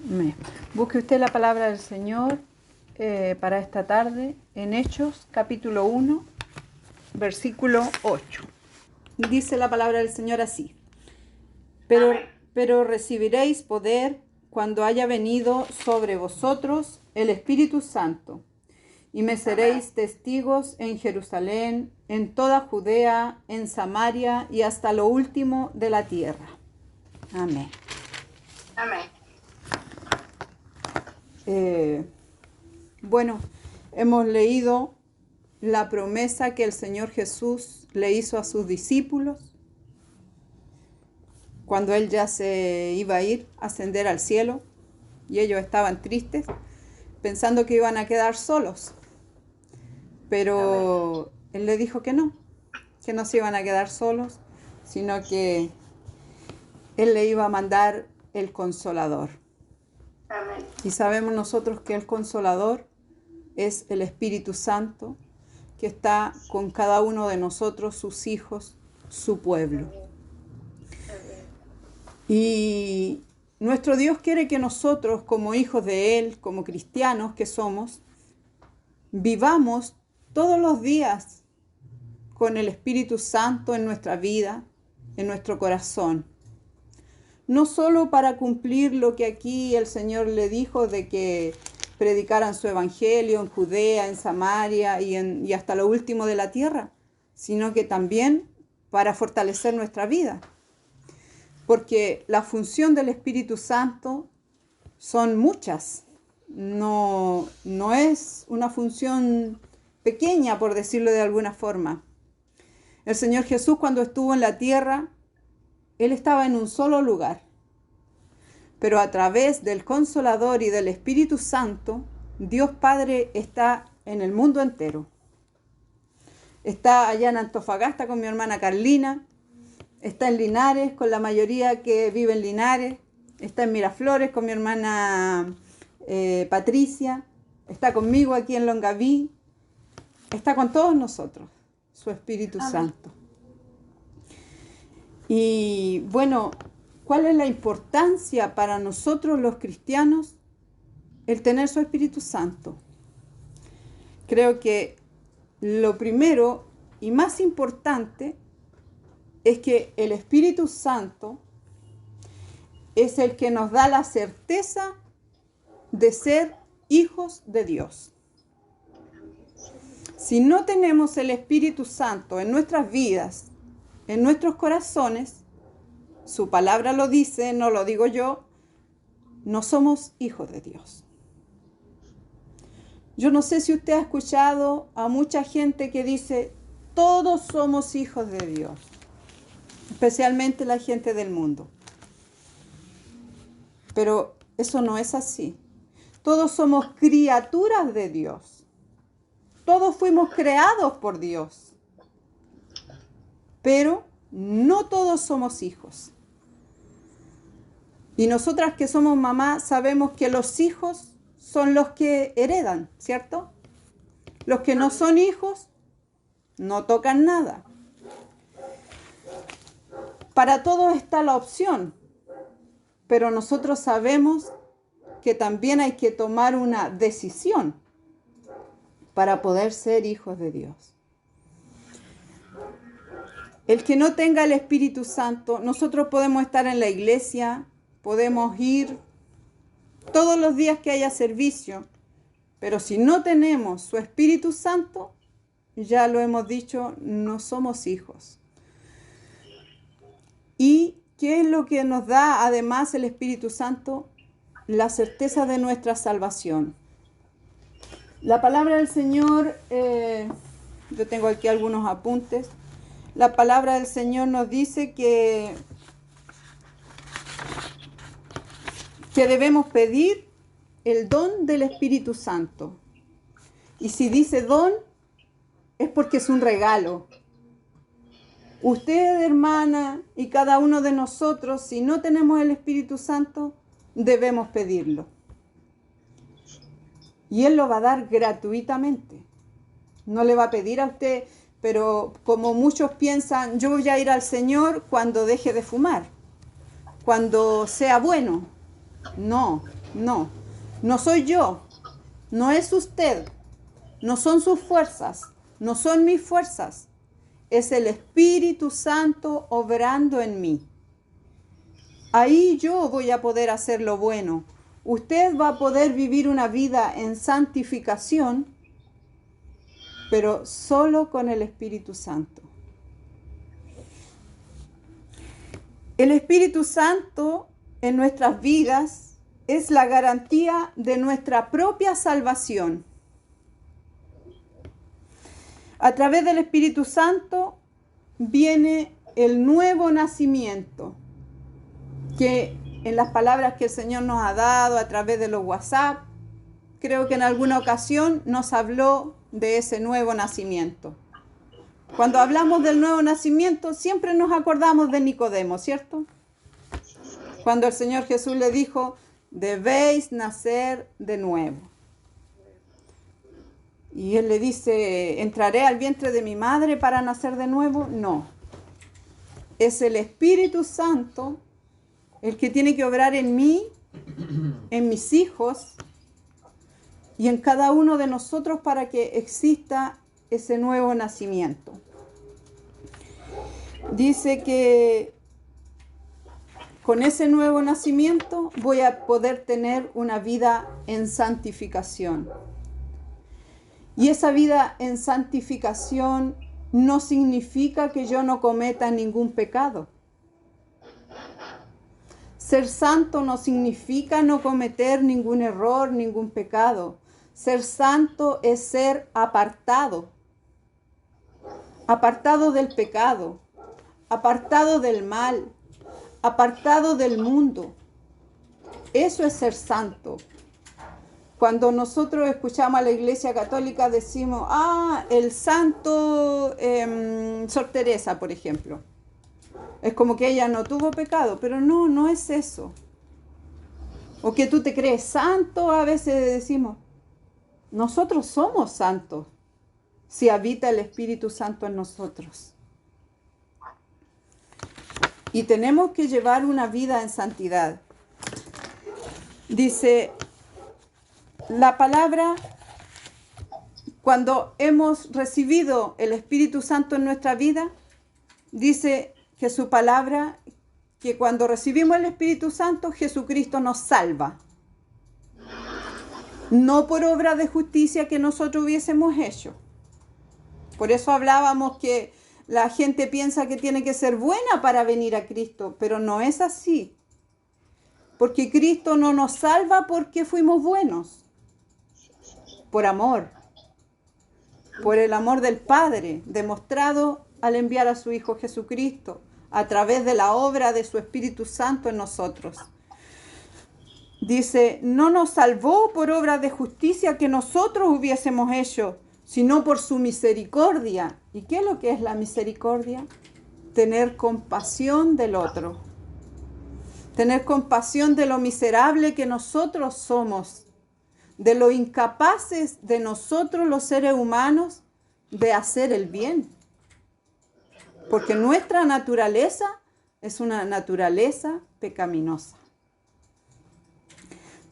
Amén. Busque usted la palabra del Señor para esta tarde en Hechos, capítulo 1, versículo 8. Dice la palabra del Señor así: pero recibiréis poder cuando haya venido sobre vosotros el Espíritu Santo, y me seréis testigos en Jerusalén, en toda Judea, en Samaria y hasta lo último de la tierra. Amén. Amén. Bueno, hemos leído la promesa que el Señor Jesús le hizo a sus discípulos cuando Él ya se iba a ir, a ascender al cielo, y ellos estaban tristes, pensando que iban a quedar solos. Pero Él le dijo que no se iban a quedar solos, sino que Él le iba a mandar el Consolador. Amén. Y sabemos nosotros que el Consolador es el Espíritu Santo, que está con cada uno de nosotros, sus hijos, su pueblo. Y nuestro Dios quiere que nosotros, como hijos de Él, como cristianos que somos, vivamos todos los días con el Espíritu Santo en nuestra vida, en nuestro corazón. No solo para cumplir lo que aquí el Señor le dijo de que predicaran su evangelio en Judea, en Samaria y hasta lo último de la tierra, sino que también para fortalecer nuestra vida. Porque la función del Espíritu Santo son muchas. No es una función pequeña, por decirlo de alguna forma. El Señor Jesús, cuando estuvo en la tierra, Él estaba en un solo lugar. Pero a través del Consolador y del Espíritu Santo, Dios Padre está en el mundo entero. Está allá en Antofagasta con mi hermana Carlina, está en Linares con la mayoría que vive en Linares, está en Miraflores con mi hermana Patricia, está conmigo aquí en Longaví, está con todos nosotros, su Espíritu Santo. Y bueno, ¿cuál es la importancia para nosotros los cristianos el tener su Espíritu Santo? Creo que lo primero y más importante es que el Espíritu Santo es el que nos da la certeza de ser hijos de Dios. Si no tenemos el Espíritu Santo en nuestras vidas, en nuestros corazones, su palabra lo dice, no lo digo yo, no somos hijos de Dios. Yo no sé si usted ha escuchado a mucha gente que dice, todos somos hijos de Dios, especialmente la gente del mundo. Pero eso no es así. Todos somos criaturas de Dios. Todos fuimos creados por Dios. Pero no todos somos hijos. Y nosotras que somos mamás sabemos que los hijos son los que heredan, ¿cierto? Los que no son hijos no tocan nada. Para todos está la opción, pero nosotros sabemos que también hay que tomar una decisión para poder ser hijos de Dios. El que no tenga el Espíritu Santo, nosotros podemos estar en la iglesia, podemos ir todos los días que haya servicio, pero si no tenemos su Espíritu Santo, ya lo hemos dicho, no somos hijos. ¿Y qué es lo que nos da además el Espíritu Santo? La certeza de nuestra salvación. La palabra del Señor, yo tengo aquí algunos apuntes. La palabra del Señor nos dice que debemos pedir el don del Espíritu Santo. Y si dice don, es porque es un regalo. Usted, hermana, y cada uno de nosotros, si no tenemos el Espíritu Santo, debemos pedirlo. Y Él lo va a dar gratuitamente. No le va a pedir a usted, pero como muchos piensan, yo voy a ir al Señor cuando deje de fumar, cuando sea bueno. No, No, no soy yo, no es usted, no son sus fuerzas, no son mis fuerzas. Es el Espíritu Santo obrando en mí. Ahí yo voy a poder hacer lo bueno. Usted va a poder vivir una vida en santificación, pero solo con el Espíritu Santo. El Espíritu Santo en nuestras vidas es la garantía de nuestra propia salvación. A través del Espíritu Santo viene el nuevo nacimiento, que en las palabras que el Señor nos ha dado a través de los WhatsApp, creo que en alguna ocasión nos habló de ese nuevo nacimiento. Cuando hablamos del nuevo nacimiento, siempre nos acordamos de Nicodemo, ¿cierto? Cuando el Señor Jesús le dijo, debéis nacer de nuevo. Y él le dice, ¿entraré al vientre de mi madre para nacer de nuevo? No. Es el Espíritu Santo el que tiene que obrar en mí, en mis hijos y en cada uno de nosotros para que exista ese nuevo nacimiento. Dice que con ese nuevo nacimiento voy a poder tener una vida en santificación. Y esa vida en santificación no significa que yo no cometa ningún pecado. Ser santo no significa no cometer ningún error, ningún pecado. Ser santo es ser apartado. Apartado del pecado, apartado del mal, apartado del mundo. Eso es ser santo. Cuando nosotros escuchamos a la Iglesia Católica decimos, el santo Sor Teresa, por ejemplo. Es como que ella no tuvo pecado, pero no es eso. O que tú te crees santo, a veces decimos, nosotros somos santos si habita el Espíritu Santo en nosotros. Y tenemos que llevar una vida en santidad. Dice la palabra, cuando hemos recibido el Espíritu Santo en nuestra vida, dice que su palabra, que cuando recibimos el Espíritu Santo, Jesucristo nos salva. No por obra de justicia que nosotros hubiésemos hecho. Por eso hablábamos que la gente piensa que tiene que ser buena para venir a Cristo, pero no es así. Porque Cristo no nos salva porque fuimos buenos. Por amor. Por el amor del Padre, demostrado al enviar a su Hijo Jesucristo, a través de la obra de su Espíritu Santo en nosotros. Dice, no nos salvó por obra de justicia que nosotros hubiésemos hecho, sino por su misericordia. ¿Y qué es lo que es la misericordia? Tener compasión del otro. Tener compasión de lo miserable que nosotros somos, de lo incapaces de nosotros los seres humanos de hacer el bien. Porque nuestra naturaleza es una naturaleza pecaminosa.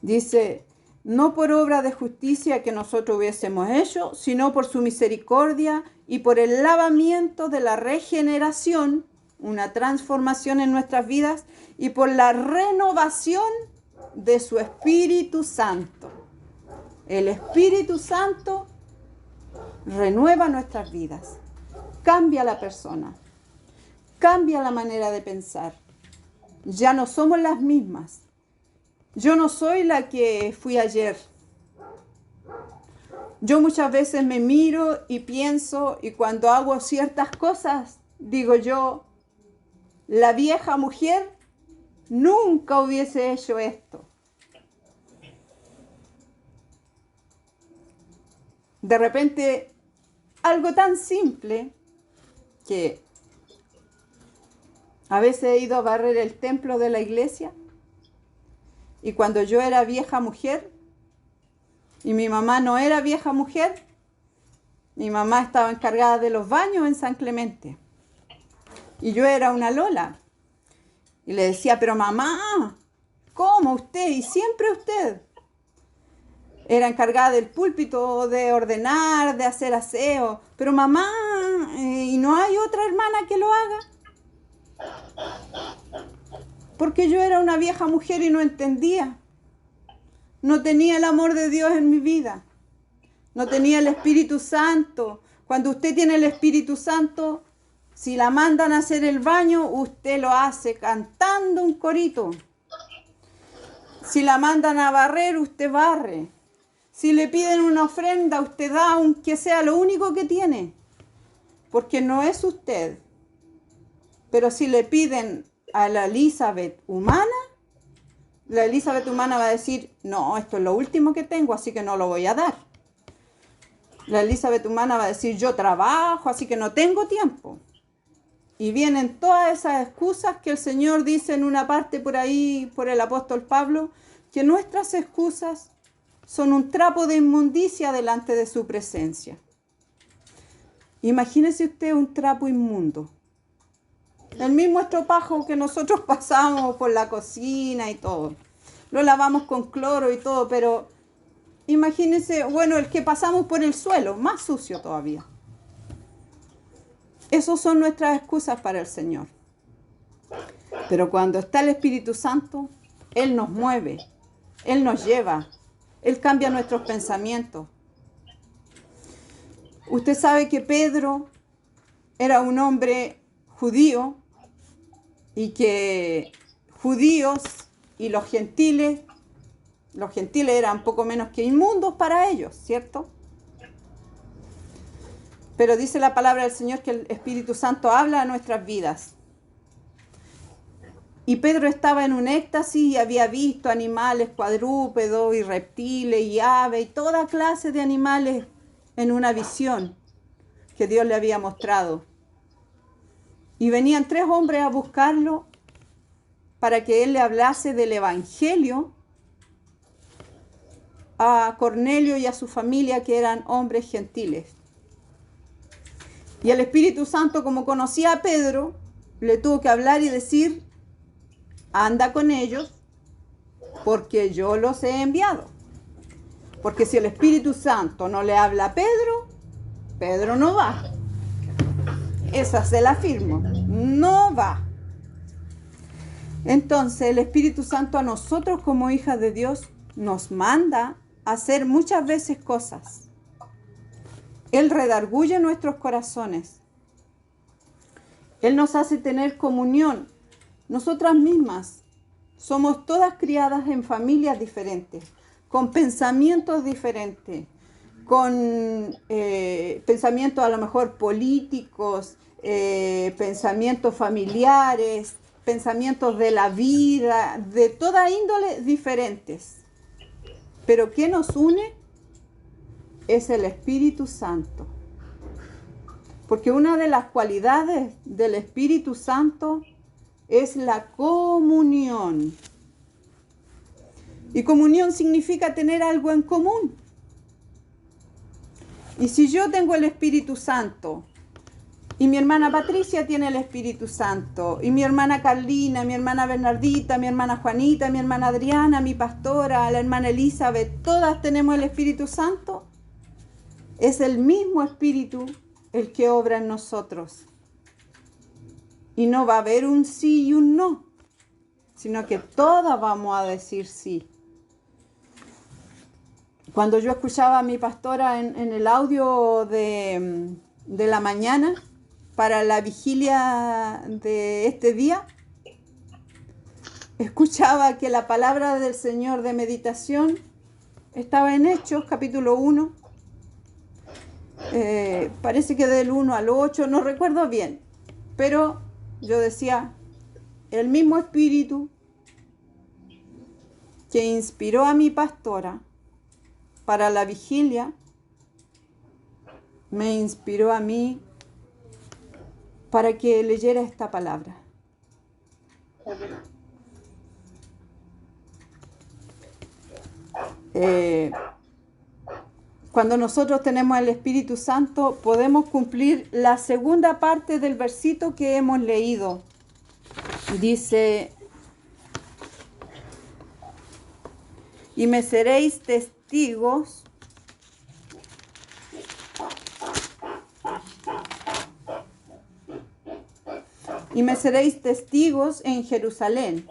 Dice, no por obra de justicia que nosotros hubiésemos hecho, sino por su misericordia y por el lavamiento de la regeneración, una transformación en nuestras vidas, y por la renovación de su Espíritu Santo. El Espíritu Santo renueva nuestras vidas, cambia a la persona, cambia la manera de pensar. Ya no somos las mismas. Yo no soy la que fui ayer. Yo muchas veces me miro y pienso, y cuando hago ciertas cosas, digo yo, la vieja mujer nunca hubiese hecho esto. De repente, algo tan simple que a veces he ido a barrer el templo de la iglesia y cuando yo era vieja mujer y mi mamá no era vieja mujer, mi mamá estaba encargada de los baños en San Clemente y yo era una Lola y le decía, pero mamá, ¿Cómo usted? Y siempre usted. Era encargada del púlpito, de ordenar, de hacer aseo. Pero mamá, ¿y no hay otra hermana que lo haga? Porque yo era una vieja mujer y no entendía. No tenía el amor de Dios en mi vida. No tenía el Espíritu Santo. Cuando usted tiene el Espíritu Santo, si la mandan a hacer el baño, usted lo hace cantando un corito. Si la mandan a barrer, usted barre. Si le piden una ofrenda, usted da, aunque sea lo único que tiene. Porque no es usted. Pero si le piden a la Elizabeth humana, la Elizabeth humana va a decir, no, esto es lo último que tengo, así que no lo voy a dar. La Elizabeth humana va a decir, yo trabajo, así que no tengo tiempo. Y vienen todas esas excusas que el Señor dice en una parte por ahí, por el apóstol Pablo, que nuestras excusas son un trapo de inmundicia delante de su presencia. Imagínese usted un trapo inmundo. El mismo estropajo que nosotros pasamos por la cocina y todo. Lo lavamos con cloro y todo, pero imagínese, bueno, el que pasamos por el suelo, más sucio todavía. Esas son nuestras excusas para el Señor. Pero cuando está el Espíritu Santo, Él nos mueve, Él nos lleva, Él cambia nuestros pensamientos. Usted sabe que Pedro era un hombre judío y que judíos y los gentiles eran poco menos que inmundos para ellos, ¿cierto? Pero dice la palabra del Señor que el Espíritu Santo habla a nuestras vidas. Y Pedro estaba en un éxtasis y había visto animales cuadrúpedos y reptiles y aves y toda clase de animales en una visión que Dios le había mostrado. Y venían 3 hombres a buscarlo para que él le hablase del Evangelio a Cornelio y a su familia, que eran hombres gentiles. Y el Espíritu Santo, como conocía a Pedro, le tuvo que hablar y decir, anda con ellos, porque yo los he enviado. Porque si el Espíritu Santo no le habla a Pedro, Pedro no va. Esa se la afirmo, no va. Entonces el Espíritu Santo a nosotros como hijas de Dios nos manda a hacer muchas veces cosas. Él redarguye nuestros corazones. Él nos hace tener comunión. Nosotras mismas somos todas criadas en familias diferentes, con pensamientos diferentes, con pensamientos a lo mejor políticos, pensamientos familiares, pensamientos de la vida, de toda índole diferentes. Pero ¿qué nos une? Es el Espíritu Santo. Porque una de las cualidades del Espíritu Santo es la comunión. Y comunión significa tener algo en común. Y si yo tengo el Espíritu Santo, y mi hermana Patricia tiene el Espíritu Santo, y mi hermana Carlina, mi hermana Bernardita, mi hermana Juanita, mi hermana Adriana, mi pastora, la hermana Elizabeth, todas tenemos el Espíritu Santo, es el mismo Espíritu el que obra en nosotros. Y no va a haber un sí y un no, sino que todas vamos a decir sí. Cuando yo escuchaba a mi pastora en el audio de la mañana para la vigilia de este día, escuchaba que la palabra del Señor de meditación estaba en Hechos, capítulo 1. Parece que del 1 al 8, no recuerdo bien. Pero yo decía, el mismo Espíritu que inspiró a mi pastora para la vigilia, me inspiró a mí para que leyera esta palabra. Cuando nosotros tenemos el Espíritu Santo, podemos cumplir la segunda parte del versículo que hemos leído. Dice, y me seréis testigos en Jerusalén,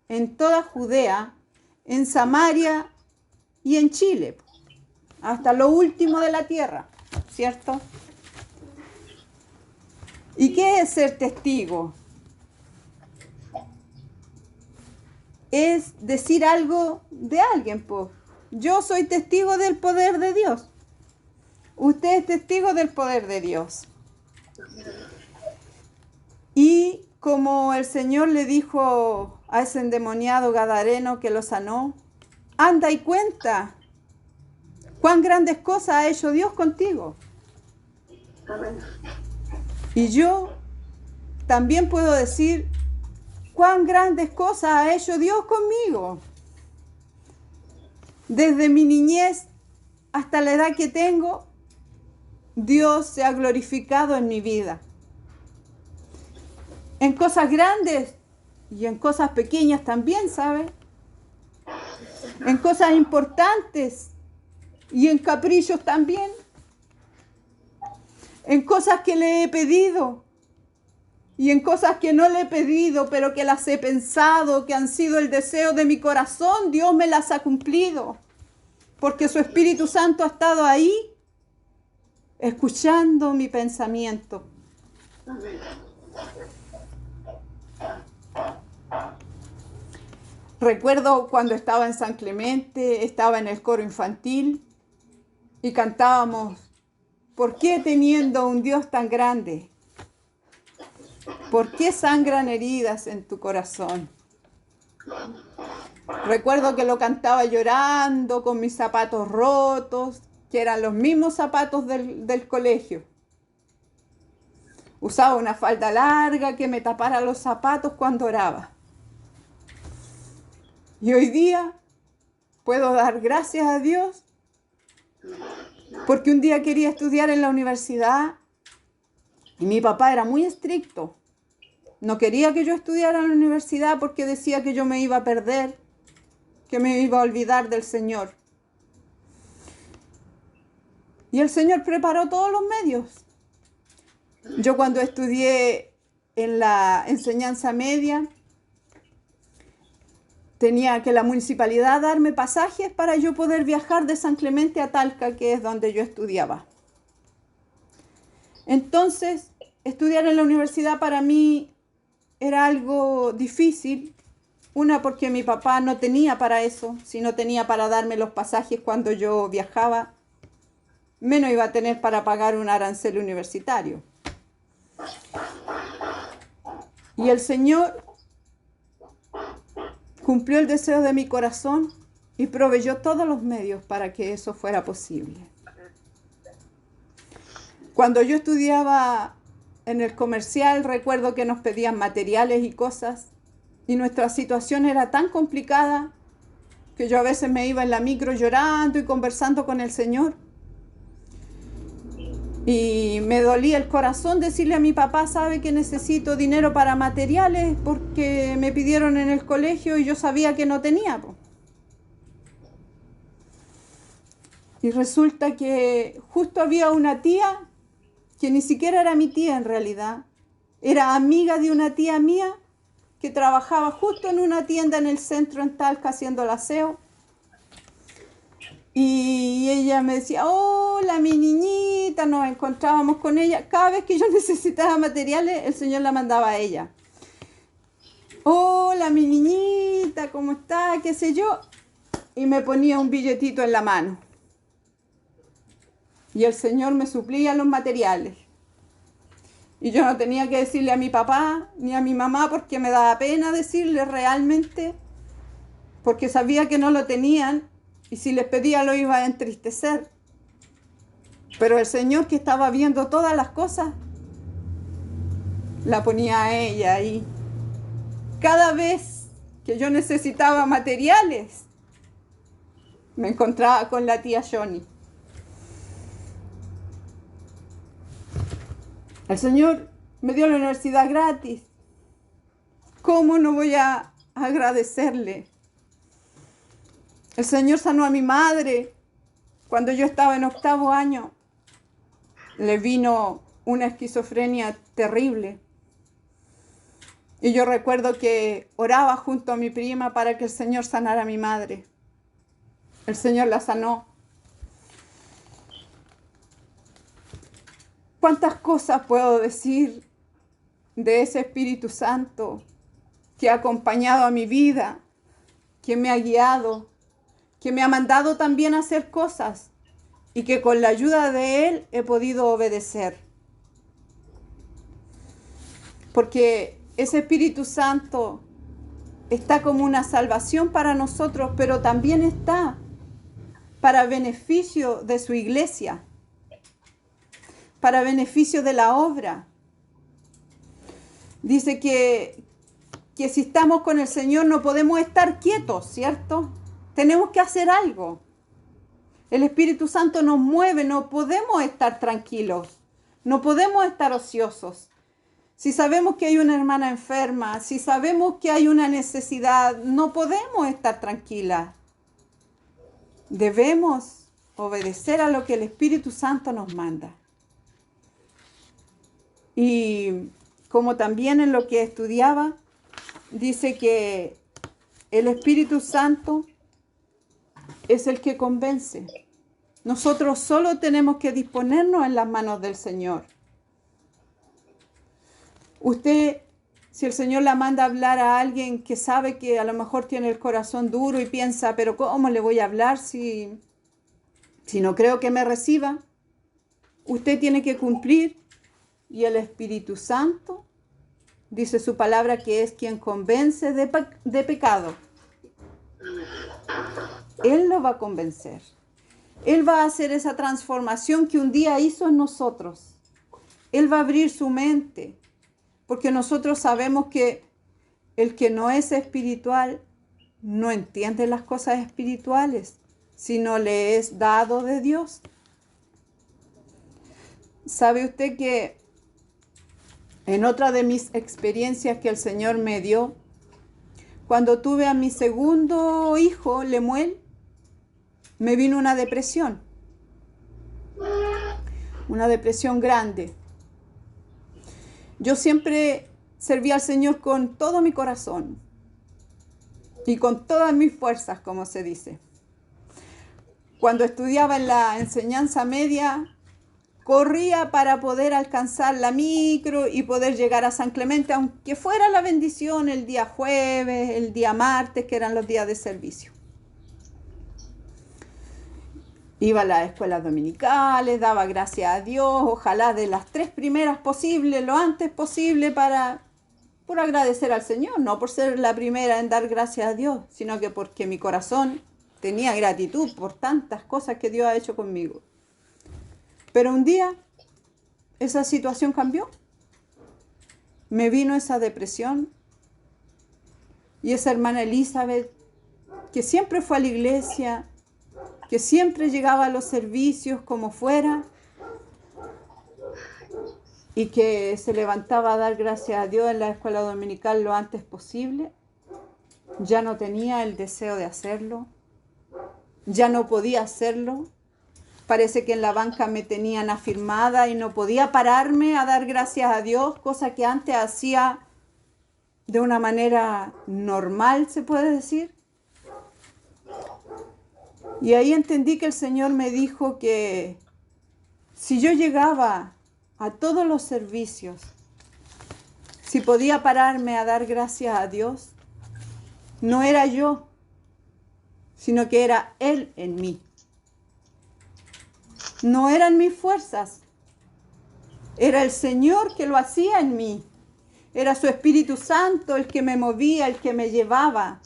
en toda Judea, en Samaria y en Chile, hasta lo último de la tierra, ¿cierto? ¿Y qué es ser testigo? Es decir algo de alguien, pues. Yo soy testigo del poder de Dios. Usted es testigo del poder de Dios. Y como el Señor le dijo a ese endemoniado gadareno que lo sanó, anda y cuenta cuán grandes cosas ha hecho Dios contigo. Amén. Y yo también puedo decir cuán grandes cosas ha hecho Dios conmigo. Desde mi niñez hasta la edad que tengo, Dios se ha glorificado en mi vida. En cosas grandes y en cosas pequeñas también, ¿sabe? En cosas importantes y en caprichos también. En cosas que le he pedido y en cosas que no le he pedido, pero que las he pensado, que han sido el deseo de mi corazón, Dios me las ha cumplido. Porque su Espíritu Santo ha estado ahí, escuchando mi pensamiento. Amén. Recuerdo cuando estaba en San Clemente, estaba en el coro infantil y cantábamos, ¿por qué teniendo un Dios tan grande? ¿Por qué sangran heridas en tu corazón? Recuerdo que lo cantaba llorando con mis zapatos rotos, que eran los mismos zapatos del colegio. Usaba una falda larga que me tapara los zapatos cuando oraba. Y hoy día puedo dar gracias a Dios porque un día quería estudiar en la universidad y mi papá era muy estricto. No quería que yo estudiara en la universidad porque decía que yo me iba a perder, que me iba a olvidar del Señor. Y el Señor preparó todos los medios. Yo cuando estudié en la enseñanza media, tenía que la municipalidad darme pasajes para yo poder viajar de San Clemente a Talca, que es donde yo estudiaba. Entonces, estudiar en la universidad para mí era algo difícil. Una, porque mi papá no tenía para eso, sino tenía para darme los pasajes cuando yo viajaba. Menos iba a tener para pagar un arancel universitario. Y el Señor cumplió el deseo de mi corazón y proveyó todos los medios para que eso fuera posible. Cuando yo estudiaba en el comercial, recuerdo que nos pedían materiales y cosas, y nuestra situación era tan complicada que yo a veces me iba en la micro llorando y conversando con el Señor. Y me dolía el corazón decirle a mi papá, sabe que necesito dinero para materiales porque me pidieron en el colegio y yo sabía que no tenía. Y resulta que justo había una tía, que ni siquiera era mi tía en realidad, era amiga de una tía mía que trabajaba justo en una tienda en el centro en Talca haciendo el aseo. Y ella me decía, hola mi niñita, nos encontrábamos con ella. Cada vez que yo necesitaba materiales, el Señor la mandaba a ella. Hola mi niñita, ¿cómo está? ¿Qué sé yo? Y me ponía un billetito en la mano. Y el Señor me suplía los materiales. Y yo no tenía que decirle a mi papá ni a mi mamá porque me daba pena decirle realmente, porque sabía que no lo tenían. Y si les pedía lo iba a entristecer. Pero el Señor, que estaba viendo todas las cosas, la ponía a ella ahí. Cada vez que yo necesitaba materiales, me encontraba con la tía Johnny. El Señor me dio la universidad gratis. ¿Cómo no voy a agradecerle? El Señor sanó a mi madre cuando yo estaba en 8º año. Le vino una esquizofrenia terrible. Y yo recuerdo que oraba junto a mi prima para que el Señor sanara a mi madre. El Señor la sanó. ¿Cuántas cosas puedo decir de ese Espíritu Santo que ha acompañado a mi vida, que me ha guiado, que me ha mandado también a hacer cosas y que con la ayuda de Él he podido obedecer? Porque ese Espíritu Santo está como una salvación para nosotros, pero también está para beneficio de su iglesia, para beneficio de la obra. Dice que si estamos con el Señor no podemos estar quietos, ¿cierto? Tenemos que hacer algo. El Espíritu Santo nos mueve, no podemos estar tranquilos, no podemos estar ociosos. Si sabemos que hay una hermana enferma, si sabemos que hay una necesidad, no podemos estar tranquilas. Debemos obedecer a lo que el Espíritu Santo nos manda. Y como también en lo que estudiaba, dice que el Espíritu Santo es el que convence. Nosotros solo tenemos que disponernos en las manos del Señor. Usted, si el Señor la manda a hablar a alguien que sabe que a lo mejor tiene el corazón duro y piensa, pero ¿cómo le voy a hablar si no creo que me reciba? Usted tiene que cumplir, y el Espíritu Santo dice su palabra que es quien convence de pecado. Él lo va a convencer. Él va a hacer esa transformación que un día hizo en nosotros. Él va a abrir su mente, porque nosotros sabemos que el que no es espiritual no entiende las cosas espirituales, si no le es dado de Dios. ¿Sabe usted que en otra de mis experiencias que el Señor me dio, cuando tuve a mi segundo hijo, Lemuel, me vino una depresión grande. Yo siempre serví al Señor con todo mi corazón y con todas mis fuerzas, como se dice. Cuando estudiaba en la enseñanza media, corría para poder alcanzar la micro y poder llegar a San Clemente, aunque fuera la bendición el día jueves, el día martes, que eran los días de servicio. Iba a las escuelas dominicales, daba gracias a Dios, ojalá de las 3 primeras posibles, lo antes posible, por agradecer al Señor, no por ser la primera en dar gracias a Dios, sino que porque mi corazón tenía gratitud por tantas cosas que Dios ha hecho conmigo. Pero un día esa situación cambió. Me vino esa depresión y esa hermana Elizabeth, que siempre fue a la iglesia, que siempre llegaba a los servicios como fuera y que se levantaba a dar gracias a Dios en la escuela dominical lo antes posible, ya no tenía el deseo de hacerlo, ya no podía hacerlo. Parece que en la banca me tenían afirmada y no podía pararme a dar gracias a Dios, cosa que antes hacía de una manera normal, se puede decir. Y ahí entendí que el Señor me dijo que si yo llegaba a todos los servicios, si podía pararme a dar gracias a Dios, no era yo, sino que era Él en mí. No eran mis fuerzas, era el Señor que lo hacía en mí. Era su Espíritu Santo el que me movía, el que me llevaba,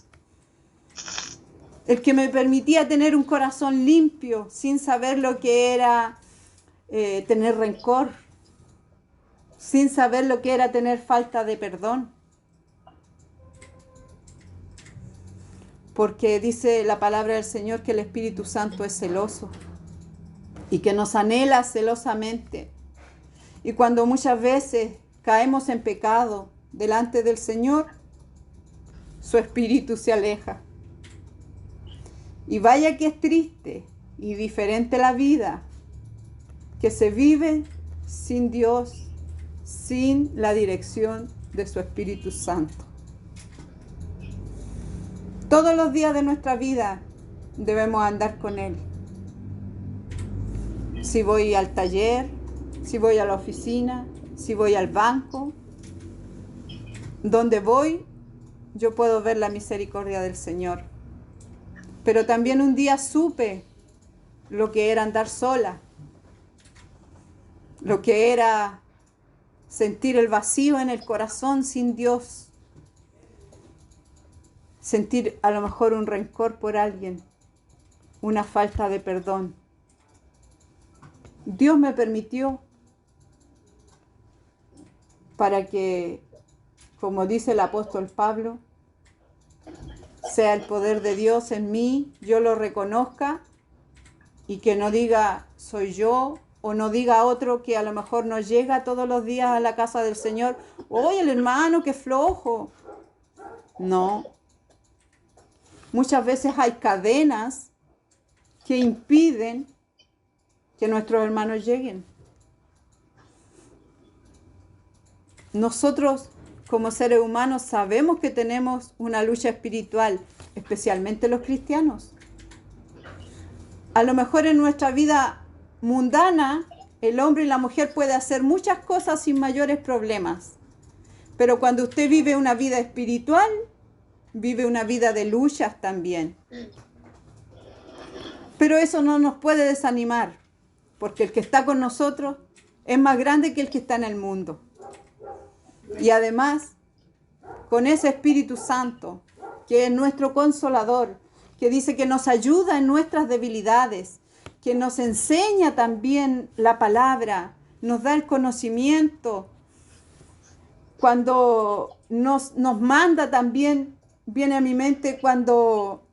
el que me permitía tener un corazón limpio, sin saber lo que era tener rencor, sin saber lo que era tener falta de perdón. Porque dice la palabra del Señor que el Espíritu Santo es celoso y que nos anhela celosamente. Y cuando muchas veces caemos en pecado delante del Señor, su Espíritu se aleja. Y vaya que es triste y diferente la vida que se vive sin Dios, sin la dirección de su Espíritu Santo. Todos los días de nuestra vida debemos andar con Él. Si voy al taller, si voy a la oficina, si voy al banco, donde voy, yo puedo ver la misericordia del Señor. Pero también un día supe lo que era andar sola, lo que era sentir el vacío en el corazón sin Dios, sentir a lo mejor un rencor por alguien, una falta de perdón. Dios me permitió para que, como dice el apóstol Pablo, sea el poder de Dios en mí, yo lo reconozca y que no diga soy yo, o no diga otro que a lo mejor no llega todos los días a la casa del Señor, oye, el hermano, qué flojo. No. Muchas veces hay cadenas que impiden que nuestros hermanos lleguen. Nosotros, como seres humanos, sabemos que tenemos una lucha espiritual, especialmente los cristianos. A lo mejor en nuestra vida mundana, el hombre y la mujer pueden hacer muchas cosas sin mayores problemas. Pero cuando usted vive una vida espiritual, vive una vida de luchas también. Pero eso no nos puede desanimar, porque el que está con nosotros es más grande que el que está en el mundo. Y además, con ese Espíritu Santo, que es nuestro consolador, que dice que nos ayuda en nuestras debilidades, que nos enseña también la palabra, nos da el conocimiento. Cuando nos manda también, viene a mi mente cuando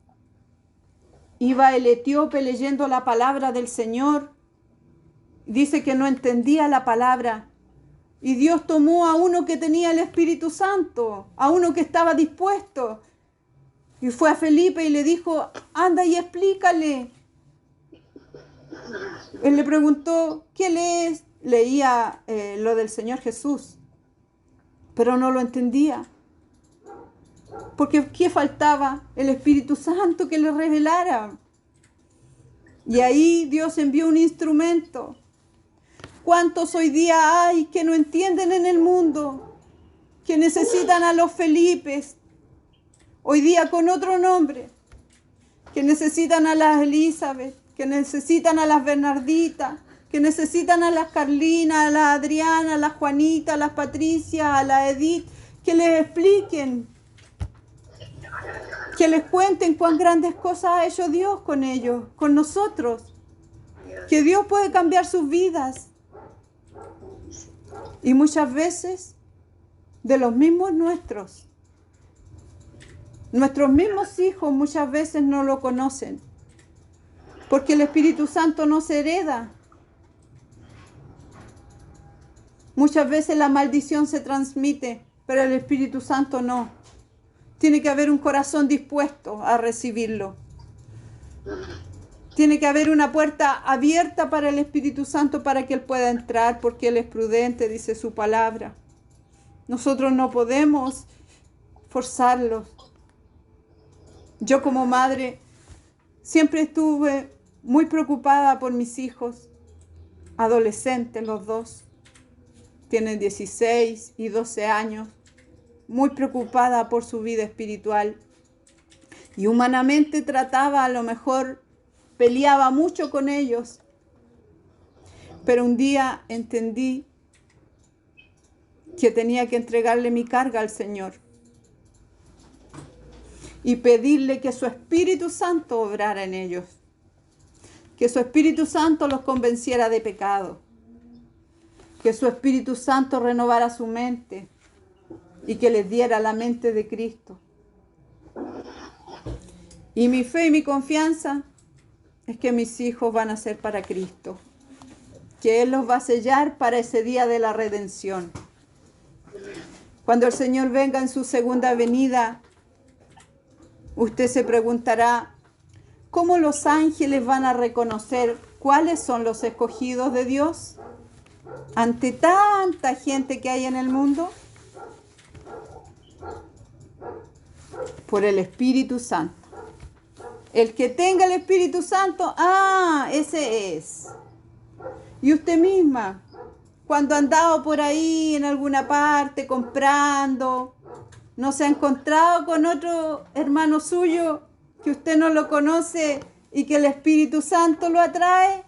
iba el etíope leyendo la palabra del Señor, dice que no entendía la palabra. Y Dios tomó a uno que tenía el Espíritu Santo, a uno que estaba dispuesto. Y fue a Felipe y le dijo, anda y explícale. Él le preguntó, ¿qué lees? Leía lo del Señor Jesús, pero no lo entendía. Porque ¿qué faltaba? El Espíritu Santo que le revelara. Y ahí Dios envió un instrumento. ¿Cuántos hoy día hay que no entienden en el mundo? Que necesitan a los Felipes, hoy día con otro nombre. Que necesitan a las Elizabeth, que necesitan a las Bernarditas, que necesitan a las Carlinas, a las Adriana, a las Juanita, a las Patricia, a la Edith, que les expliquen, que les cuenten cuán grandes cosas ha hecho Dios con ellos, con nosotros, que Dios puede cambiar sus vidas. Y muchas veces de los mismos nuestros mismos hijos muchas veces no lo conocen, porque el Espíritu Santo no se hereda. Muchas veces la maldición se transmite, pero el Espíritu Santo no. Tiene que haber un corazón dispuesto a recibirlo. Tiene que haber una puerta abierta para el Espíritu Santo para que Él pueda entrar, porque Él es prudente, dice su palabra. Nosotros no podemos forzarlos. Yo como madre siempre estuve muy preocupada por mis hijos, adolescentes los dos, tienen 16 y 12 años, muy preocupada por su vida espiritual. Y humanamente trataba, a lo mejor peleaba mucho con ellos, pero un día entendí que tenía que entregarle mi carga al Señor y pedirle que su Espíritu Santo obrara en ellos, que su Espíritu Santo los convenciera de pecado, que su Espíritu Santo renovara su mente y que les diera la mente de Cristo. Y mi fe y mi confianza es que mis hijos van a ser para Cristo, que Él los va a sellar para ese día de la redención. Cuando el Señor venga en su segunda venida, usted se preguntará, ¿Cómo los ángeles van a reconocer cuáles son los escogidos de Dios ante tanta gente que hay en el mundo? Por el Espíritu Santo. El que tenga el Espíritu Santo, ese es. Y usted misma, cuando ha andado por ahí en alguna parte comprando, ¿no se ha encontrado con otro hermano suyo que usted no lo conoce y que el Espíritu Santo lo atrae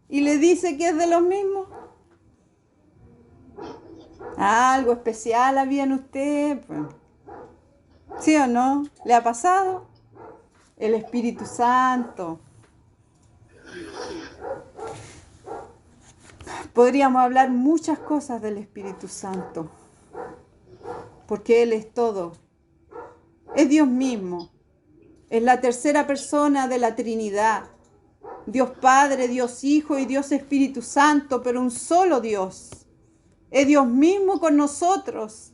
y le dice que es de los mismos? Algo especial había en usted, pues. ¿Sí o no? ¿Le ha pasado? El Espíritu Santo. Podríamos hablar muchas cosas del Espíritu Santo, porque Él es todo. Es Dios mismo. Es la tercera persona de la Trinidad. Dios Padre, Dios Hijo y Dios Espíritu Santo, pero un solo Dios. Es Dios mismo con nosotros.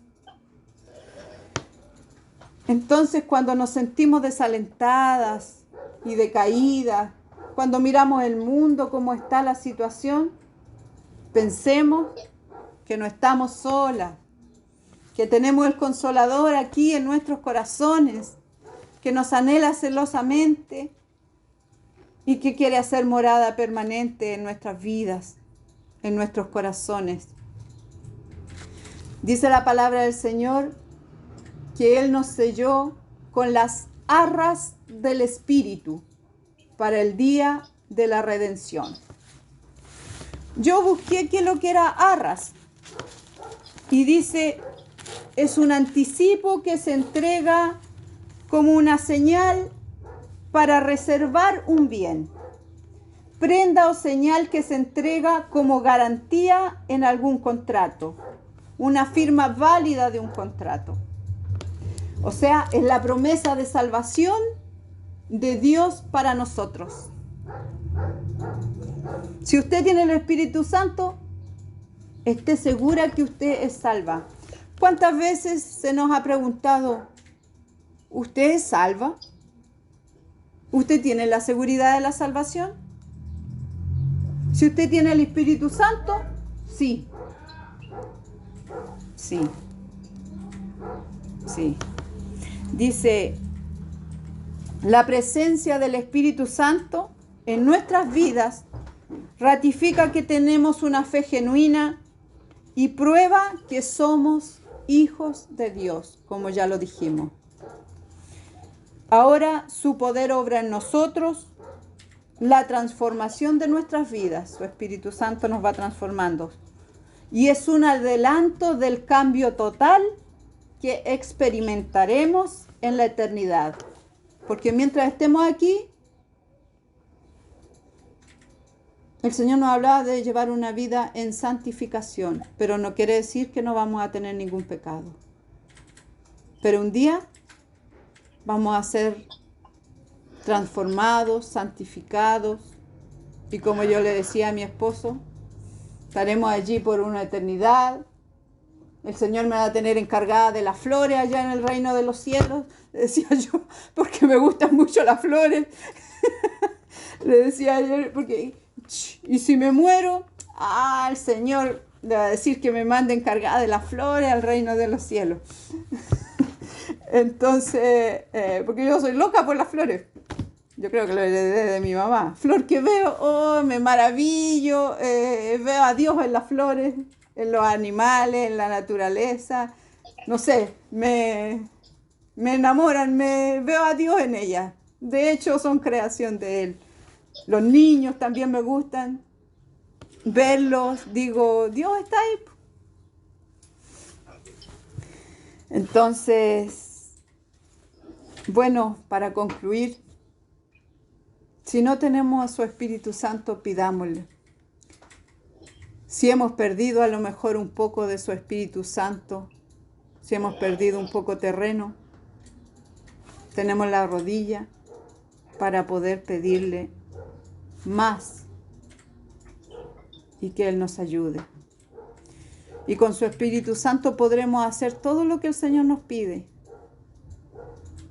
Entonces, cuando nos sentimos desalentadas y decaídas, cuando miramos el mundo, cómo está la situación, pensemos que no estamos solas, que tenemos el Consolador aquí en nuestros corazones, que nos anhela celosamente y que quiere hacer morada permanente en nuestras vidas, en nuestros corazones. Dice la palabra del Señor que Él nos selló con las arras del Espíritu para el día de la redención. Yo busqué qué es lo que era arras y dice, es un anticipo que se entrega como una señal para reservar un bien, prenda o señal que se entrega como garantía en algún contrato, una firma válida de un contrato. O sea, es la promesa de salvación de Dios para nosotros. Si usted tiene el Espíritu Santo, esté segura que usted es salva. ¿Cuántas veces se nos ha preguntado, ¿usted es salva? ¿Usted tiene la seguridad de la salvación? Si usted tiene el Espíritu Santo, sí. Sí. Sí. Dice, la presencia del Espíritu Santo en nuestras vidas ratifica que tenemos una fe genuina y prueba que somos hijos de Dios, como ya lo dijimos. Ahora su poder obra en nosotros, la transformación de nuestras vidas. Su Espíritu Santo nos va transformando. Y es un adelanto del cambio total que experimentaremos en la eternidad. Porque mientras estemos aquí, el Señor nos hablaba de llevar una vida en santificación, pero no quiere decir que no vamos a tener ningún pecado. Pero un día vamos a ser transformados, santificados, y como yo le decía a mi esposo, estaremos allí por una eternidad. El Señor me va a tener encargada de las flores allá en el reino de los cielos, le decía yo, porque me gustan mucho las flores. Le decía ayer, porque, y si me muero, el Señor le va a decir que me mande encargada de las flores al reino de los cielos. Entonces, porque yo soy loca por las flores. Yo creo que lo heredé de mi mamá. Flor que veo, me maravillo, veo a Dios en las flores, en los animales, en la naturaleza. No sé, me enamoran, veo a Dios en ellas. De hecho, son creación de Él. Los niños también me gustan verlos. Digo, Dios está ahí. Entonces, bueno, para concluir, si no tenemos a su Espíritu Santo, pidámosle. Si hemos perdido a lo mejor un poco de su Espíritu Santo, si hemos perdido un poco terreno, tenemos la rodilla para poder pedirle más y que Él nos ayude. Y con su Espíritu Santo podremos hacer todo lo que el Señor nos pide.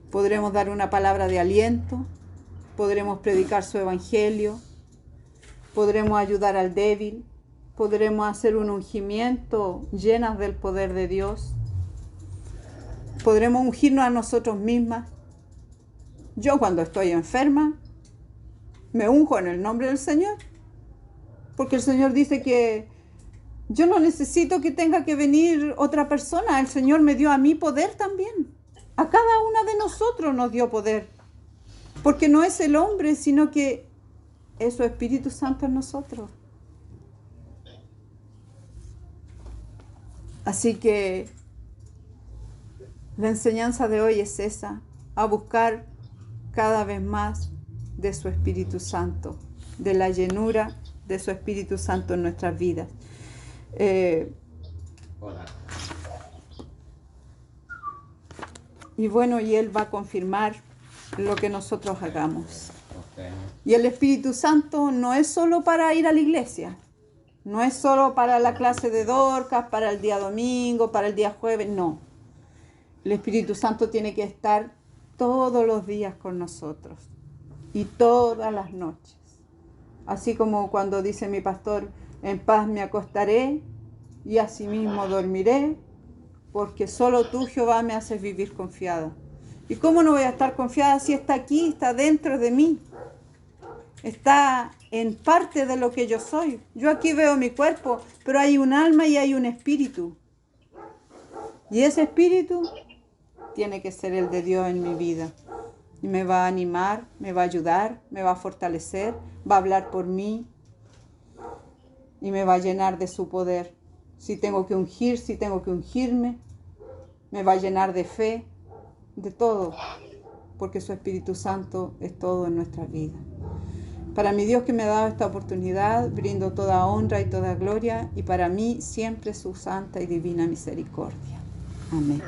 Podremos dar una palabra de aliento, podremos predicar su evangelio, podremos ayudar al débil, podremos hacer un ungimiento llenas del poder de Dios, podremos ungirnos a nosotros mismas. Yo cuando estoy enferma, me unjo en el nombre del Señor, porque el Señor dice que yo no necesito que tenga que venir otra persona. El Señor me dio a mí poder también. A cada una de nosotros nos dio poder. Porque no es el hombre, sino que es su Espíritu Santo en nosotros. Así que la enseñanza de hoy es esa, a buscar cada vez más de su Espíritu Santo, de la llenura de su Espíritu Santo en nuestras vidas. Y bueno, y Él va a confirmar lo que nosotros hagamos. Y el Espíritu Santo no es solo para ir a la iglesia, no es solo para la clase de Dorcas, para el día domingo, para el día jueves, no. El Espíritu Santo tiene que estar todos los días con nosotros y todas las noches. Así como cuando dice mi pastor, en paz me acostaré y asimismo dormiré, porque solo tú, Jehová, me haces vivir confiada. ¿Y cómo no voy a estar confiada si está aquí, está dentro de mí? Está en parte de lo que yo soy. Yo aquí veo mi cuerpo, pero hay un alma y hay un espíritu. Y ese espíritu tiene que ser el de Dios en mi vida. Y me va a animar, me va a ayudar, me va a fortalecer, va a hablar por mí y me va a llenar de su poder. Si tengo que ungir, si tengo que ungirme, me va a llenar de fe, de todo, porque su Espíritu Santo es todo en nuestra vida. Para mi Dios que me ha dado esta oportunidad, brindo toda honra y toda gloria, y para mí siempre su santa y divina misericordia. Amén.